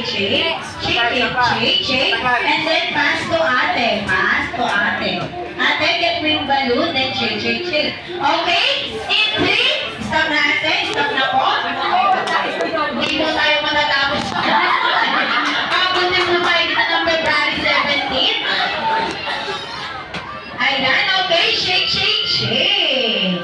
shake, shake. Shake it, shake, shake. And then pass to ate. Pass to ate. Ate, get mo yung balloon, then shake, shake, shake. Okay? In 3, stop na ate. Stop na po. Hindi mo tayo matatapos. Papunta na tayo dito ng February 17. Ayan, okay. Shake, shake, shake.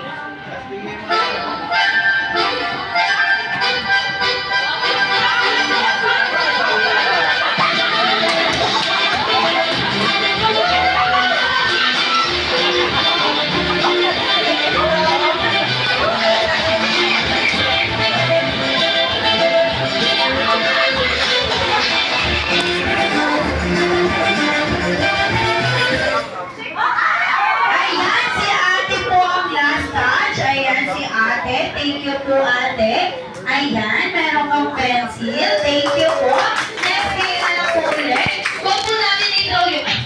Thank you po, ate. Ayan, meron kang pencil. Thank you po. Next game na lang po ulit. Huwag po natin i-throw yung... Ay,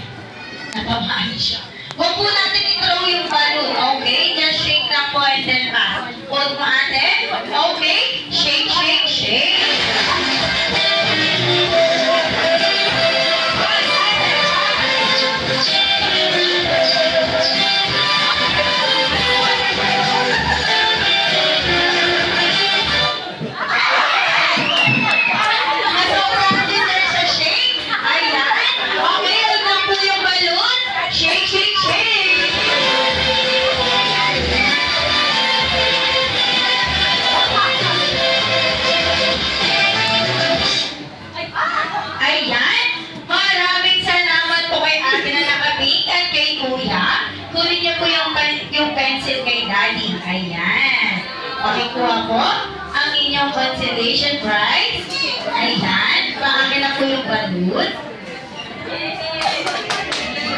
napamahal siya. Huwag po natin i-throw yung balloon. Okay? Just shake lang po and then pass. Hold mo, ate. Okay? Shake, shake, shake. Kunin niyo po yung pencil kay Daddy. Ayan. Pakikuha po ang inyong consolation prize. Ayan. Paakin na po yung balloon.